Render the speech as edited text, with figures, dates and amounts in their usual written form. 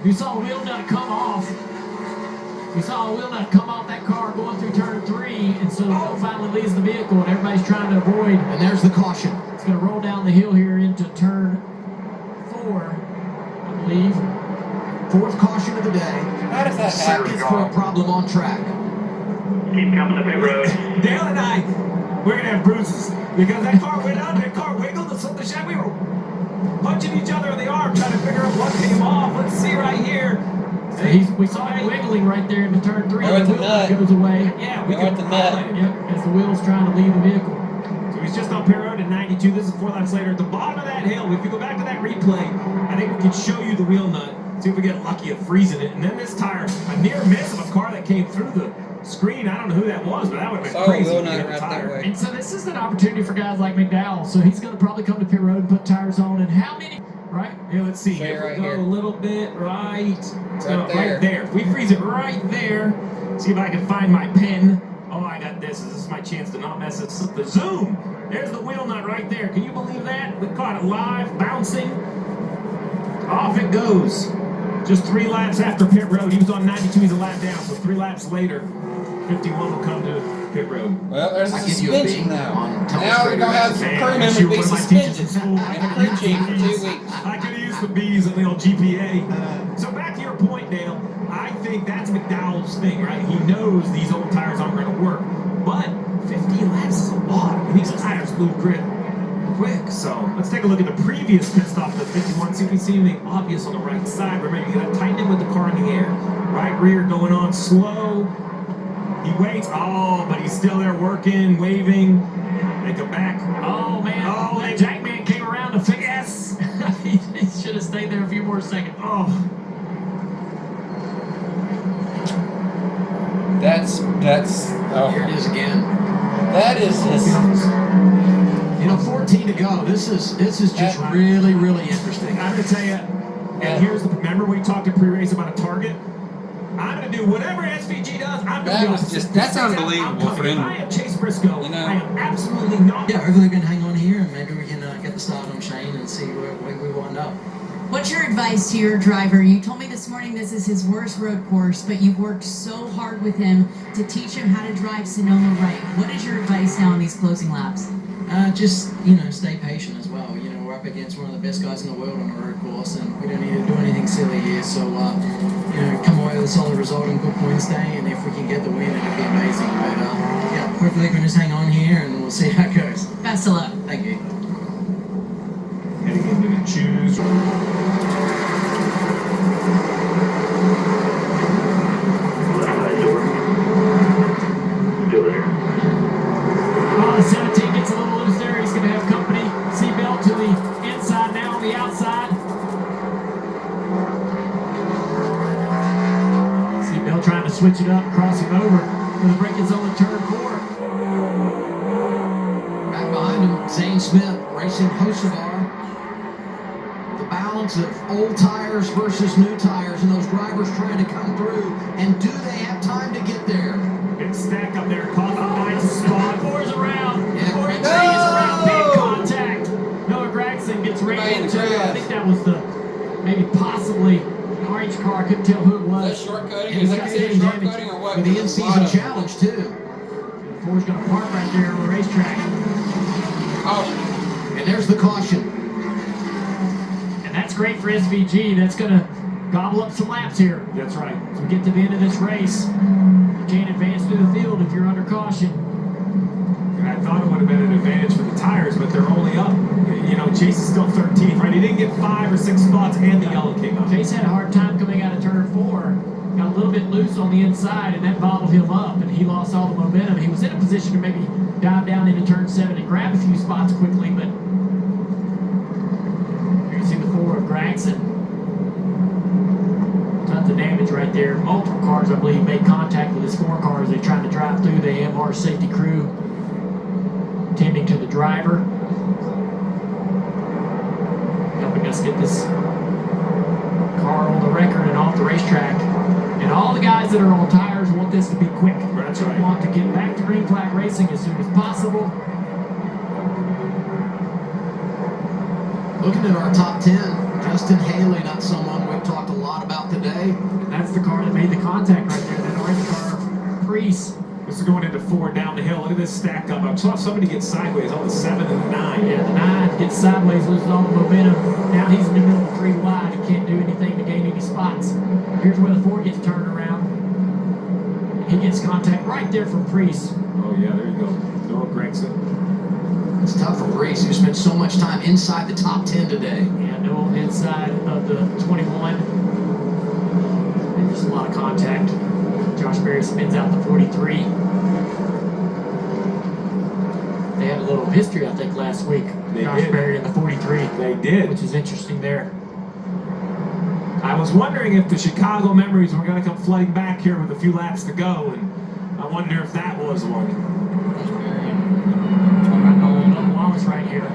You saw a wheel nut come off. We saw a wheel nut come off that car going through turn 3, and so the wheel finally leaves the vehicle, and everybody's trying to avoid. And there's the caution. It's going to roll down the hill here into turn 4, I believe. 4th caution of the day. How does that happen? Seconds for a problem on track. Keep coming to pit road. Dale and I, we're going to have bruises because that car went out, that car wiggled, and so the shot, we were punching each other in the arm trying to figure out what came off. Let's see right here. We saw him wiggling right there into turn 3. There went the nut. Goes away. Yeah, There went the nut. Yep, as the wheel's trying to leave the vehicle. So he's just on pit road at 92. This is 4 laps later. At the bottom of that hill, if you go back to that replay, I think we can show you the wheel nut. See if we get lucky at freezing it. And then this tire, a near miss of a car that came through the screen. I don't know who that was, but that would have been crazy. Wheel nut right that way. And so this is an opportunity for guys like McDowell. So he's going to probably come to pit road and put tires on. And how many? Right? Yeah, let's see. Say If right we go here. a little bit right. Right there. If we freeze it right there, see if I can find my pen. Oh, I got this. This is my chance to not mess this up. The zoom. There's the wheel nut right there. Can you believe that? We caught it live, bouncing. Off it goes. Just 3 laps after pit road. He was on 92. He's a lap down. So 3 laps later, 51 will come to pit road. Well, there's a I give you a suspension B now. on Now we're going to have some Man, crew I members shoot be one of my teachers suspended in school. and a crew chief for 2 weeks. I could have used some B's in the old GPA. So back to your point, Dale. I think that's McDowell's thing, right? He knows these old tires aren't going to work. But 15 laps is a lot. And these tires lose grip quick. So let's take a look at the previous pit stop of the 51. See if we see anything obvious on the right side. Remember, you got to tighten it with the car in the air. Right rear going on slow. He waits. Oh, but he's still there working, waving. They go back. Oh, man. Oh, that they- Jackman came around to fix. Yes. he should have stayed there a few more seconds. Oh. That's Here it is again. that is just 14 to go. This is just really, really interesting. I'm going to tell you, and here's the, remember we talked in pre-race about a target? I'm going to do whatever SVG does. I'm going to do that's unbelievable for him. If I am Chase Briscoe, You know. I am absolutely not. Yeah, hopefully we can hang on here and maybe we can get the start on Shane and see where we wind up. What's your advice to your driver? You told me this morning this is his worst road course, but you've worked so hard with him to teach him how to drive Sonoma right. What is your advice now in these closing laps? Just, stay patient as well. We're up against one of the best guys in the world on a road course and we don't need to do anything silly here. So, come away with a solid result on Good Points Day, and if we can get the win, it'd be amazing. But, hopefully we can just hang on here and we'll see how it goes. Best of luck. Thank you. Heading into the choose. Left side door. Still there. The 17 gets a little loose there. He's going to have company. Seatbelt to the inside now on the outside. Seatbelt trying to switch it up, cross him over for the braking zone in turn 4. Back behind him, Zane Smith racing Hocevar. The balance of old tires versus new tires and those drivers trying to come through. And do they have time to get there? Big stack up there. Caught the nice spot. Four's around. Yeah. Four and three is around. Big contact. Noah Gregson gets ran Right in the into. I grass. think that was maybe possibly an orange car. I couldn't tell who it is that was. shortcutting? Yeah, Is he's that got considered some shortcutting or what? With the in-season challenge, too. Four's going to park right there on the racetrack. Caution. And there's the caution. And that's great for SVG. That's going to gobble up some laps here. That's right. As we get to the end of this race, you can't advance through the field if you're under caution. I thought it would have been an advantage for the tires, but they're only up. Chase is still 13th, right? He didn't get 5 or 6 spots, and the yellow came up. Chase had a hard time coming out of turn 4. Got a little bit loose on the inside, and that bottled him up, and he lost all the momentum. He was in a position to maybe dive down into turn 7 and grab a few spots quickly, but you can see the 4 of Gregson. Tons of damage right there. Multiple cars, I believe, made contact with his 4 cars. They tried to drive through. The AMR safety crew tending to the driver, helping us get this car on the record and off the racetrack. And all the guys that are on tires want this to be quick. That's right. They want to get back to green flag racing as soon as possible. Looking at our top 10, Justin Haley, not someone we've talked a lot about today. And that's the car that made the contact right there. That orange car, Priest. This is going into 4 down the hill. Look at this stack up. I saw somebody get sideways on the 7 and the 9. Yeah, the 9 gets sideways, loses all the momentum. Now he's in the middle of 3 wide. He can't do anything to gain any spots. Here's where the 4 gets turned around. He gets contact right there from Priest. Oh, yeah, there you go. Noah Gregson. It's tough for Reese, who spent so much time inside the top 10 today. Yeah, no inside of the 21. And just a lot of contact. Josh Berry spins out the 43. They had a little history, I think, last week. They Josh did. Berry in the 43. They did. Which is interesting there. I was wondering if the Chicago memories were going to come flooding back here with a few laps to go, and I wonder if that was one. Josh Berry. All right, Wallace right here.